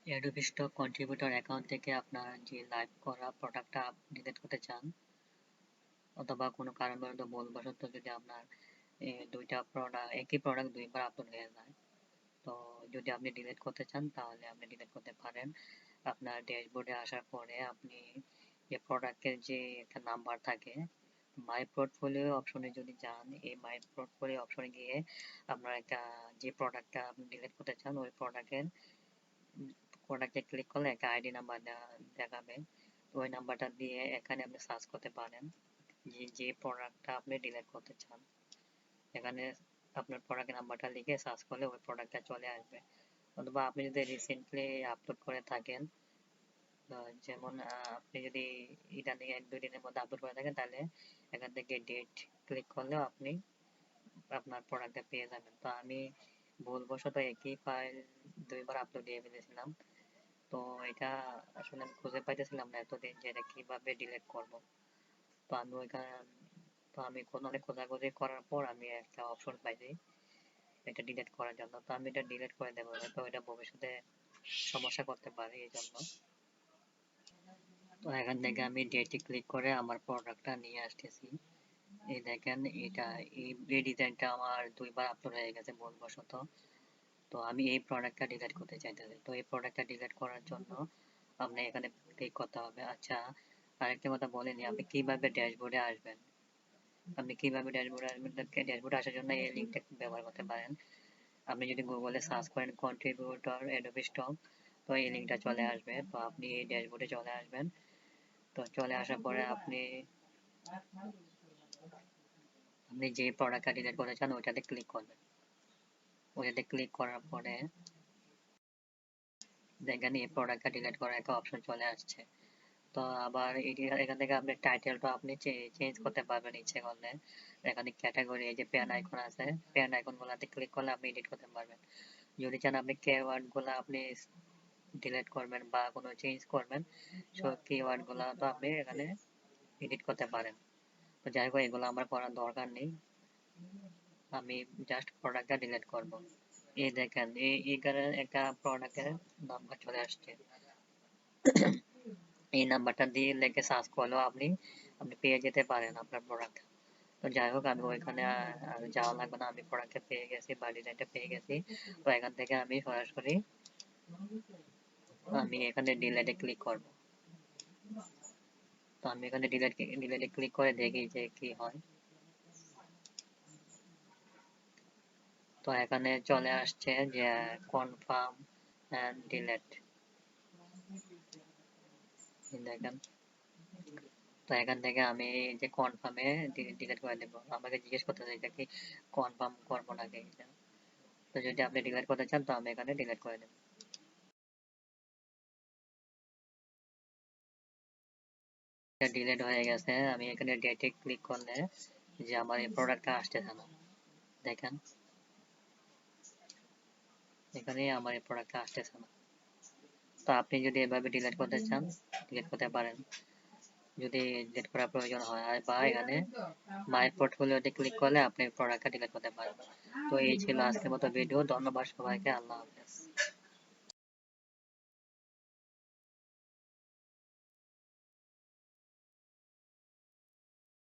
Adobe stock contributor account থেকে আপনার যে লাইভ করা প্রোডাক্টটা ডিলিট করতে চান, অথবা কোনো কারণবশত ভুলবশত যদি আপনার দুইটা প্রোডাক্ট একই প্রোডাক্ট দুইবার আপলোড হয়ে যায়, তো যদি আপনি ডিলিট করতে চান তাহলে আপনি ডিলিট করতে পারেন। আপনার ড্যাশবোর্ডে আসার পরে আপনি যে প্রোডাক্টের যে একটা নাম্বার থাকে, মাই পোর্টফোলিও অপশনে যদি যান, এই মাই পোর্টফোলিও অপশনে গিয়ে আপনার একটা যে প্রোডাক্টটা আপনি ডিলিট করতে চান ওই প্রোডাক্টে ক্লিক করলে একটা আইডি নাম্বার দেখাবে। তো ওই নাম্বারটা দিয়ে এখানে আপনি সার্চ করতে পারেন যে প্রোডাক্টটা আপনি ডিলিট করতে চান। এখানে আপনার প্রোডাক্ট নাম্বারটা লিখে সার্চ করলে ওই প্রোডাক্টটা চলে আসবে। অথবা আপনি যদি রিসেন্টলি আপলোড করে থাকেন, যেমন আপনি যদি ইদানিং 1-2 দিনের মধ্যে আপলোড করে থাকেন, তাহলে এখান থেকে ডেট ক্লিক করলেও আপনি আপনার প্রোডাক্টটা পেয়ে যাবেন। তো আমি ভুলবশত একই ফাইল দুইবার আপলোড দিয়ে ফেলেছিলাম। তো এটা আসলে আমি খুঁজে পাইতেছিলাম না এতদিন যে এটা কিভাবে ডিলিট করব। তো আমি ওইখানে তো আমি অনেক খোঁজাখুঁজি করার পর আমি একটা অপশন পাইছি এটা ডিলিট করার জন্য। তো আমি এটা ডিলিট করে দেবো, তো এটা ভবিষ্যতে সমস্যা করতে পারে এই জন্য। তো এখান থেকে আমি ডেটে ক্লিক করে আমার প্রোডাক্টটা নিয়ে আসতেছি। এই দেখেন, এটা এই ডিজাইনটা আমার দুইবার আপলোড হয়ে গেছে ভুলবশত। তো আমি এই প্রোডাক্টটা ডিলিট করতে চাইতেছি। তো এই প্রোডাক্টটা ডিলিট করার জন্য আপনি এখানে ক্লিক করতে হবে। আচ্ছা, আরেকটা কথা বলেনি, আপনি কিভাবে ড্যাশবোর্ডে আসবেন। আপনি কিভাবে ড্যাশবোর্ডে আসবেন, ড্যাশবোর্ডে আসার জন্য এই লিঙ্কটা ব্যবহার করতে পারেন। আপনি যদি গুগলে সার্চ করেন কন্ট্রিবিউটর অ্যাডোবি স্টক, তো এই লিঙ্কটা চলে আসবে। তো আপনি এই ড্যাশবোর্ডে চলে আসবেন। তো চলে আসার পরে আপনি আপনি যে প্রোডাক্টটা ডিলিট করতে চান ওইটাতে ক্লিক করবেন। ওইটাতে ক্লিক করার পরে দেখেন এই প্রোডাক্টটা ডিলিট করার একটা অপশন চলে আসছে। তো আবার এখান থেকে আপনি টাইটেলটা আপনি চেঞ্জ করতে পারবেন ইচ্ছে করলে। এখানে ক্যাটাগরি, এই যে পেন আইকন আছে, পেন আইকন গুলাতে ক্লিক করলে আপনি এডিট করতে পারবেন। যদি চান আপনি কিওয়ার্ড গুলা আপনি ডিলিট করবেন বা কোনো চেঞ্জ করবেন, সব কিওয়ার্ড গুলা তো আপনি এখানে এডিট করতে পারেন। তো যাই হোক, এগুলো আমার করার দরকার নেই, আমি জাস্ট প্রোডাক্টটা ডিলিট করব। এই দেখেন, এইখানে একটা প্রোডাক্টের নাম্বার চলে আসছে। এই নাম্বারটা দিয়ে লিখে সার্চ করলেও আপনি আপনি পেয়ে যেতে পারেন আপনার প্রোডাক্ট। তো যাই হোক, আমি ওইখানে আর যাওয়া লাগবে না, আমি প্রোডাক্টটা পেয়ে গেছি বা ডিজাইনটা পেয়ে গেছি। তো এখান থেকে আমি সরাসরি আমি এখানে ডিলেটে ক্লিক করব। তো আমি এখানে ডিলেটে ক্লিক করে দেখি যে কি হয়। তো এখানে চলে আসছে যে কনফার্ম এন্ড ডিলেট, দেখেন। তো এখান থেকে আমি যে কনফার্মে ডিলিট করে দেবো। আমাকে জিজ্ঞেস করতেছে এটা কি কনফার্ম করবো নাকি। তো যদি আপনি ডিলিট করতে চান তো আমি এখানে ডিলিট করে দেবো। এটা ডিলিট হয়ে গেছে। আমি এখানে ডেটে ক্লিক করলে যে আমার এই প্রোডাক্টটা আসতেছে না, দেখেন এখানে আমার এই প্রোডাক্টটা আসতেছে না। তো আপনি যদি এভাবে ডিলিট করতে চান ডিলিট করতে পারেন, যদি ডিলিট করার প্রয়োজন হয়। আর বা এখানে মাই পোর্টফোলিওতে ক্লিক করলে আপনি প্রোডাক্টটা ডিলিট করতে পারেন। তো এই ছিল আজকের মতো ভিডিও। ধন্যবাদ সবাইকে, আল্লাহ হাফেজ।